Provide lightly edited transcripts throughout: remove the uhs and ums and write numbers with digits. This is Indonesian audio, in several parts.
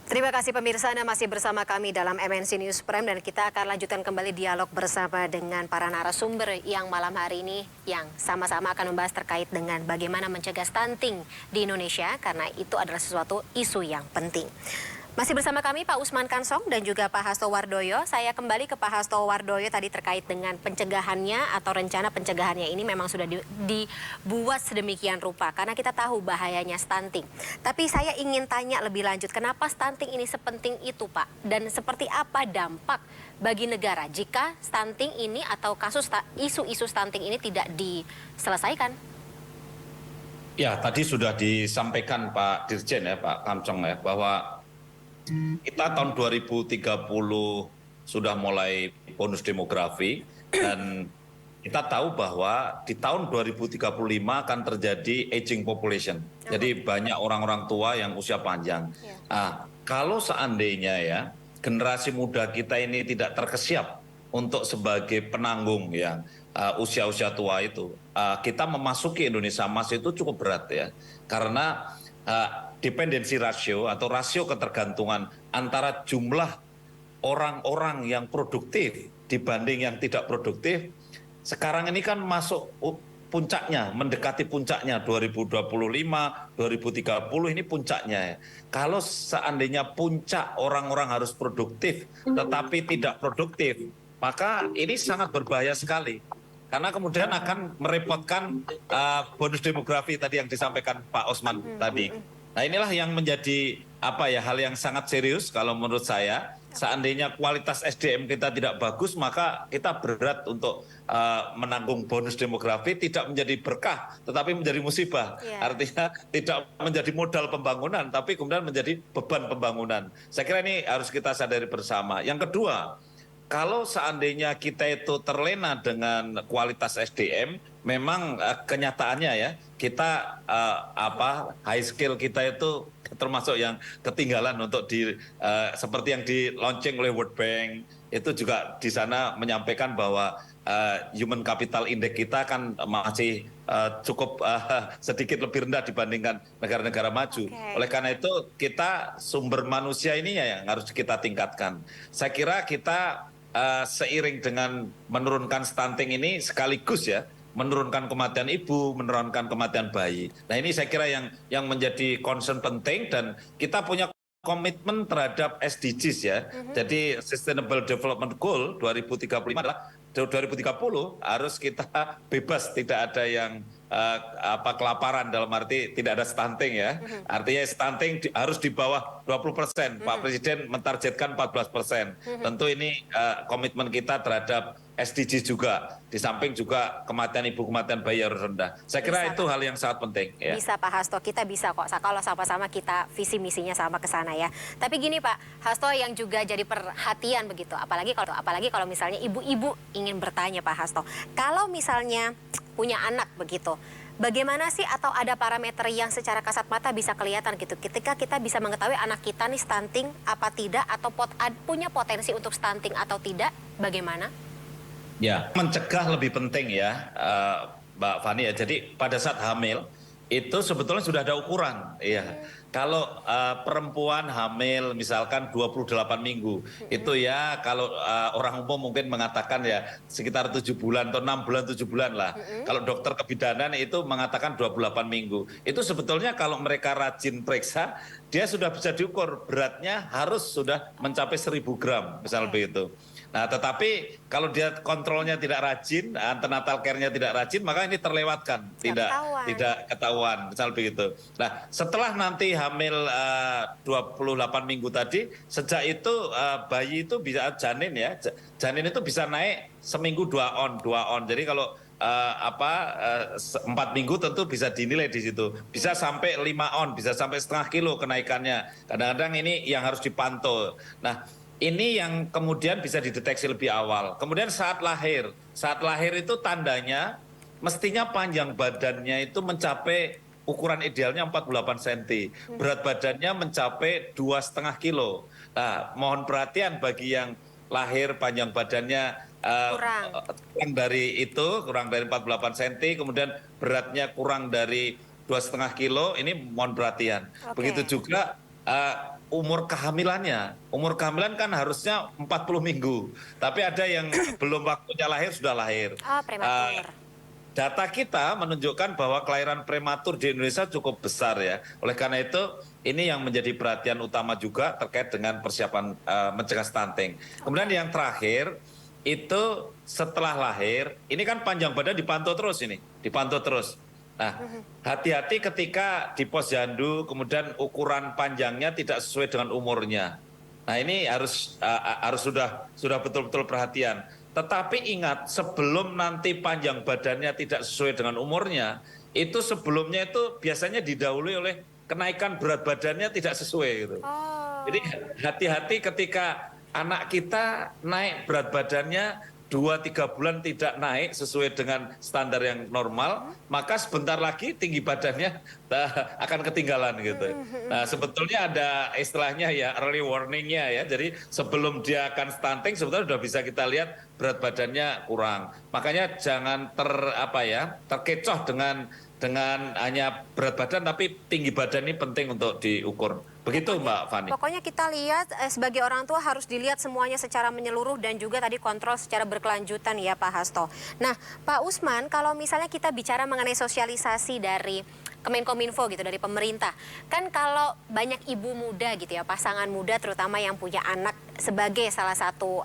Terima kasih pemirsa, Anda masih bersama kami dalam MNC News Prime dan kita akan lanjutkan kembali dialog bersama dengan para narasumber yang malam hari ini yang sama-sama akan membahas terkait dengan bagaimana mencegah stunting di Indonesia karena itu adalah sesuatu isu yang penting. Masih bersama kami Pak Usman Kansong dan juga Pak Hasto Wardoyo. Saya kembali ke Pak Hasto Wardoyo tadi terkait dengan pencegahannya atau rencana pencegahannya ini memang sudah dibuat sedemikian rupa karena kita tahu bahayanya stunting. Tapi saya ingin tanya lebih lanjut, kenapa stunting ini sepenting itu Pak? Dan seperti apa dampak bagi negara jika stunting ini atau kasus isu-isu stunting ini tidak diselesaikan? Ya, tadi sudah disampaikan Pak Dirjen ya, Pak Kansong ya, bahwa kita tahun 2030 sudah mulai bonus demografi dan kita tahu bahwa di tahun 2035 akan terjadi aging population. Jadi banyak orang-orang tua yang usia panjang. Nah, kalau seandainya ya generasi muda kita ini tidak terkesiap untuk sebagai penanggung ya usia-usia tua itu, kita memasuki Indonesia Emas itu cukup berat ya. Karena dependensi rasio atau rasio ketergantungan antara jumlah orang-orang yang produktif dibanding yang tidak produktif sekarang ini kan masuk puncaknya, mendekati puncaknya 2025, 2030 ini puncaknya ya. Kalau seandainya puncak orang-orang harus produktif tetapi tidak produktif, maka ini sangat berbahaya sekali. Karena kemudian akan merepotkan bonus demografi tadi yang disampaikan Pak Osman tadi. Nah inilah yang menjadi hal yang sangat serius kalau menurut saya. Seandainya kualitas SDM kita tidak bagus, maka kita berat untuk menanggung bonus demografi, tidak menjadi berkah, tetapi menjadi musibah. Artinya tidak menjadi modal pembangunan, tapi kemudian menjadi beban pembangunan. Saya kira ini harus kita sadari bersama. Yang kedua, kalau seandainya kita itu terlena dengan kualitas SDM, memang kenyataannya ya kita high skill kita itu termasuk yang ketinggalan untuk seperti yang di launching oleh World Bank itu juga di sana menyampaikan bahwa human capital index kita kan masih cukup sedikit lebih rendah dibandingkan negara-negara maju. Oleh karena itu kita sumber manusia ini ya yang harus kita tingkatkan. Saya kira kita seiring dengan menurunkan stunting ini sekaligus ya menurunkan kematian ibu, menurunkan kematian bayi. Nah ini saya kira yang menjadi concern penting dan kita punya komitmen terhadap SDGs ya. Jadi Sustainable Development Goal 2035 adalah 2030 harus kita bebas, tidak ada yang kelaparan dalam arti tidak ada stunting ya. Artinya stunting harus di bawah 20%. Pak Presiden mentargetkan 14%. Tentu ini komitmen kita terhadap SDGs juga, di samping juga kematian ibu, kematian bayi harus rendah. Saya kira itu hal yang sangat penting. Ya. Bisa Pak Hasto, kita bisa kok kalau sama-sama kita visi misinya sama ke sana ya. Tapi gini Pak Hasto yang juga jadi perhatian begitu, apalagi kalau misalnya ibu-ibu ingin bertanya Pak Hasto, kalau misalnya punya anak begitu, bagaimana sih atau ada parameter yang secara kasat mata bisa kelihatan gitu ketika kita bisa mengetahui anak kita nih stunting apa tidak atau punya potensi untuk stunting atau tidak, bagaimana? Ya, mencegah lebih penting ya, Mbak Fani ya. Jadi pada saat hamil itu sebetulnya sudah ada ukuran, ya. Kalau perempuan hamil misalkan 28 minggu, itu ya kalau orang umum mungkin mengatakan ya sekitar 7 bulan atau 6 bulan, 7 bulan lah. Kalau dokter kebidanan itu mengatakan 28 minggu. Itu sebetulnya kalau mereka rajin periksa, dia sudah bisa diukur beratnya harus sudah mencapai 1000 gram, misal begitu. Nah, tetapi kalau dia kontrolnya tidak rajin, antenatal care-nya tidak rajin, maka ini terlewatkan, tidak ketahuan, misal begitu. Nah, setelah nanti hamil 28 minggu tadi, sejak itu bayi itu bisa janin ya, janin itu bisa naik seminggu 2 on. Jadi kalau 4 minggu tentu bisa dinilai di situ, bisa sampai 5 on, bisa sampai setengah kilo kenaikannya. Kadang-kadang ini yang harus dipantau. Nah, ini yang kemudian bisa dideteksi lebih awal. Kemudian saat lahir itu tandanya mestinya panjang badannya itu mencapai ukuran idealnya 48 cm, berat badannya mencapai 2,5 kilo. Nah, mohon perhatian bagi yang lahir panjang badannya kurang dari 48 cm, kemudian beratnya kurang dari 2,5 kilo, ini mohon perhatian. Begitu juga umur kehamilannya. Umur kehamilan kan harusnya 40 minggu, tapi ada yang belum waktunya lahir sudah lahir. Oh, Eh, prematur. Data kita menunjukkan bahwa kelahiran prematur di Indonesia cukup besar ya. Oleh karena itu, ini yang menjadi perhatian utama juga terkait dengan persiapan mencegah stunting. Kemudian yang terakhir, itu setelah lahir, ini kan panjang badan dipantau terus ini, dipantau terus. Nah, hati-hati ketika di posyandu, kemudian ukuran panjangnya tidak sesuai dengan umurnya. Nah, ini harus sudah betul-betul perhatian. Tetapi ingat, sebelum nanti panjang badannya tidak sesuai dengan umurnya, itu sebelumnya itu biasanya didahului oleh kenaikan berat badannya tidak sesuai gitu. Jadi Oh. hati-hati ketika anak kita naik berat badannya 2-3 bulan tidak naik sesuai dengan standar yang normal, maka sebentar lagi tinggi badannya akan ketinggalan gitu. Nah, sebetulnya ada istilahnya ya early warningnya ya. Jadi sebelum dia akan stunting sebetulnya sudah bisa kita lihat berat badannya kurang. Makanya jangan terkecoh dengan hanya berat badan, tapi tinggi badan ini penting untuk diukur. Begitu Mbak Fani. Pokoknya kita lihat sebagai orang tua harus dilihat semuanya secara menyeluruh dan juga tadi kontrol secara berkelanjutan ya Pak Hasto. Nah Pak Usman, kalau misalnya kita bicara mengenai sosialisasi dari Kemenkominfo gitu, dari pemerintah. Kan kalau banyak ibu muda gitu ya, pasangan muda terutama yang punya anak sebagai salah satu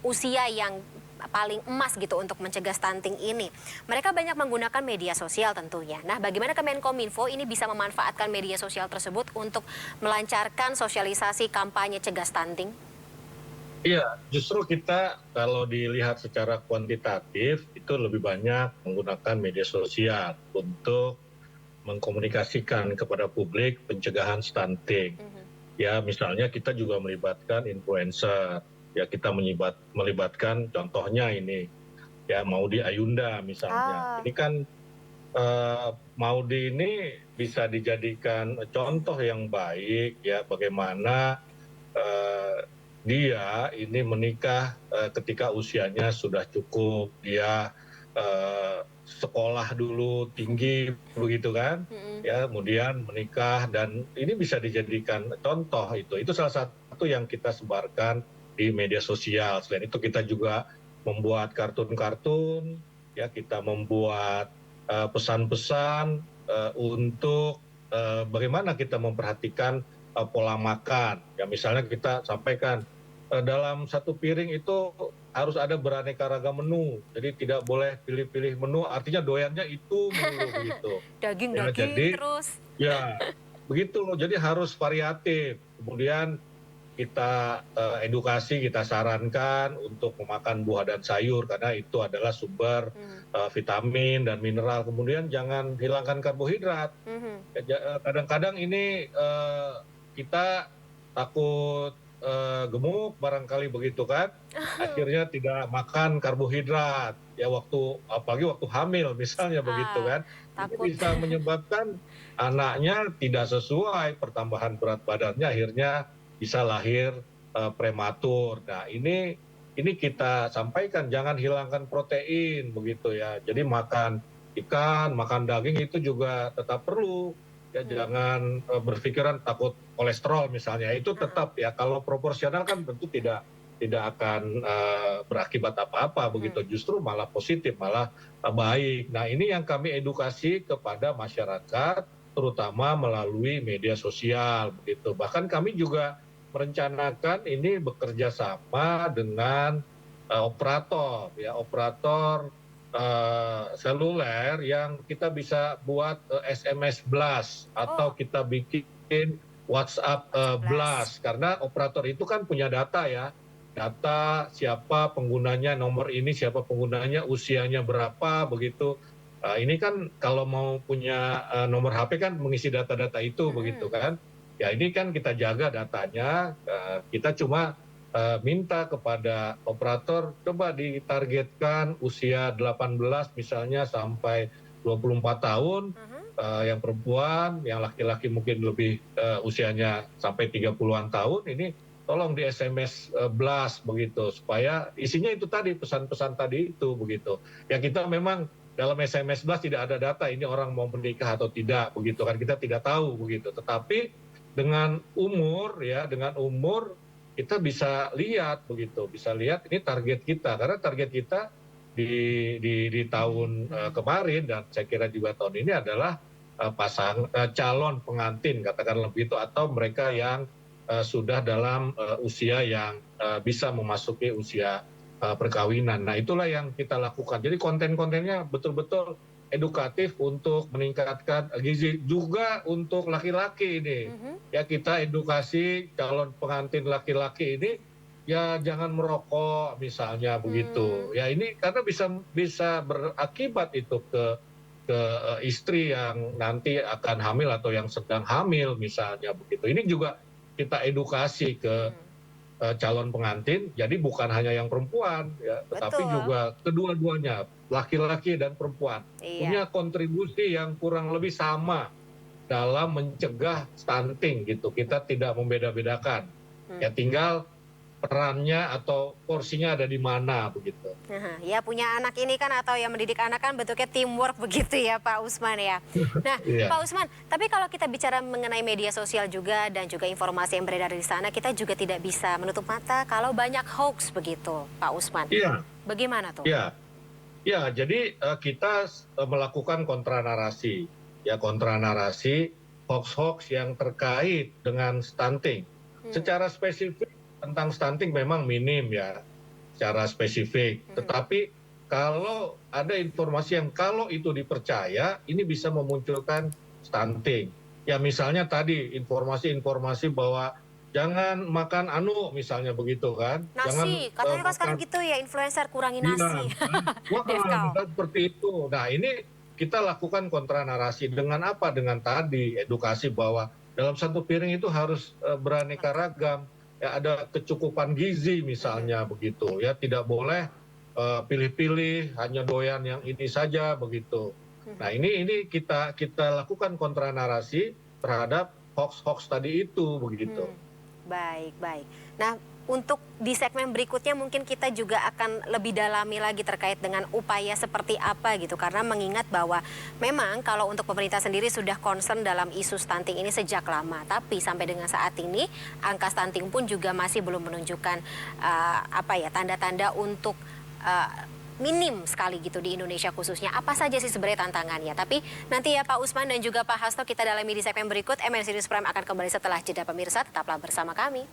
usia yang paling emas gitu untuk mencegah stunting ini. Mereka banyak menggunakan media sosial tentunya. Nah, bagaimana Kemenkominfo ini bisa memanfaatkan media sosial tersebut untuk melancarkan sosialisasi kampanye cegah stunting? Iya, justru kita kalau dilihat secara kuantitatif itu lebih banyak menggunakan media sosial untuk mengkomunikasikan kepada publik pencegahan stunting. Ya, misalnya kita juga melibatkan influencer. Ya, kita melibatkan contohnya ini ya Maudy Ayunda misalnya. Ini kan Maudy ini bisa dijadikan contoh yang baik ya bagaimana dia ini menikah ketika usianya sudah cukup, dia sekolah dulu tinggi begitu kan, ya kemudian menikah dan ini bisa dijadikan contoh itu salah satu yang kita sebarkan di media sosial. Selain itu kita juga membuat kartun-kartun, ya kita membuat pesan-pesan untuk bagaimana kita memperhatikan pola makan. Ya misalnya kita sampaikan dalam satu piring itu harus ada beraneka ragam menu. Jadi tidak boleh pilih-pilih menu, artinya doyannya itu mulu begitu. Daging-daging Jadi terus. ya begitu loh. Jadi harus variatif. Kemudian kita edukasi, kita sarankan untuk memakan buah dan sayur karena itu adalah sumber vitamin dan mineral. Kemudian jangan hilangkan karbohidrat. Kadang-kadang ini kita takut gemuk barangkali begitu kan, akhirnya tidak makan karbohidrat ya apalagi waktu hamil misalnya begitu kan, ini bisa menyebabkan anaknya tidak sesuai pertambahan berat badannya, akhirnya bisa lahir prematur. Nah ini kita sampaikan jangan hilangkan protein begitu ya, jadi makan ikan, makan daging itu juga tetap perlu. Ya jangan berpikiran takut kolesterol misalnya, itu tetap ya kalau proporsional kan tentu tidak akan berakibat apa-apa begitu, justru malah positif, malah baik. Nah ini yang kami edukasi kepada masyarakat terutama melalui media sosial begitu. Bahkan kami juga merencanakan ini bekerja sama dengan operator seluler yang kita bisa buat SMS blast atau kita bikin WhatsApp blast, karena operator itu kan punya data ya, data siapa penggunanya, nomor ini siapa penggunanya, usianya berapa begitu. Ini kan kalau mau punya nomor HP kan mengisi data-data itu begitu kan. Ya ini kan kita jaga datanya, kita cuma minta kepada operator coba ditargetkan usia 18 misalnya sampai 24 tahun, yang perempuan, yang laki-laki mungkin lebih usianya sampai 30-an tahun, ini tolong di SMS blast begitu, supaya isinya itu tadi, pesan-pesan tadi itu begitu. Ya kita memang dalam SMS blast tidak ada data ini orang mau menikah atau tidak begitu kan, kita tidak tahu begitu, tetapi dengan umur kita bisa lihat begitu, bisa lihat ini target kita, karena target kita di tahun kemarin dan saya kira juga tahun ini adalah calon pengantin katakanlah begitu, atau mereka yang sudah dalam usia yang bisa memasuki usia perkawinan. Nah itulah yang kita lakukan. Jadi konten-kontennya betul-betul edukatif untuk meningkatkan gizi, juga untuk laki-laki ini. Ya kita edukasi calon pengantin laki-laki ini ya jangan merokok misalnya begitu. Ya ini karena bisa berakibat itu ke istri yang nanti akan hamil atau yang sedang hamil misalnya begitu. Ini juga kita edukasi ke calon pengantin, jadi bukan hanya yang perempuan, ya, tetapi juga kedua-duanya, laki-laki dan perempuan, punya kontribusi yang kurang lebih sama dalam mencegah stunting gitu. Kita tidak membeda-bedakan, ya tinggal perannya atau porsinya ada di mana begitu. Ya punya anak ini kan atau yang mendidik anak kan bentuknya teamwork begitu ya Pak Usman ya. Nah Pak Usman, tapi kalau kita bicara mengenai media sosial juga dan juga informasi yang beredar di sana, kita juga tidak bisa menutup mata kalau banyak hoax begitu Pak Usman. Iya. Bagaimana tuh? Iya, ya, jadi kita melakukan kontranarasi, ya kontranarasi hoax-hoax yang terkait dengan stunting. Secara spesifik tentang stunting memang minim ya, secara spesifik. Tetapi kalau ada informasi yang kalau itu dipercaya, ini bisa memunculkan stunting. Ya misalnya tadi informasi-informasi bahwa jangan makan misalnya begitu kan. Nasi, katanya kan sekarang gitu ya, influencer kurangi nasi. Seperti itu. Nah ini kita lakukan kontranarasi dengan apa? Dengan tadi edukasi bahwa dalam satu piring itu harus beraneka ragam. Ya ada kecukupan gizi misalnya begitu. Ya tidak boleh pilih-pilih hanya doyan yang ini saja begitu. Nah ini kita lakukan kontranarasi terhadap hoax-hoax tadi itu begitu. Baik. Nah, untuk di segmen berikutnya mungkin kita juga akan lebih dalami lagi terkait dengan upaya seperti apa gitu. Karena mengingat bahwa memang kalau untuk pemerintah sendiri sudah concern dalam isu stunting ini sejak lama. Tapi sampai dengan saat ini angka stunting pun juga masih belum menunjukkan tanda-tanda untuk minim sekali gitu di Indonesia khususnya. Apa saja sih sebenarnya tantangannya? Tapi nanti ya Pak Usman dan juga Pak Hasto kita dalami di segmen berikut. MNC News Prime akan kembali setelah jeda pemirsa. Tetaplah bersama kami.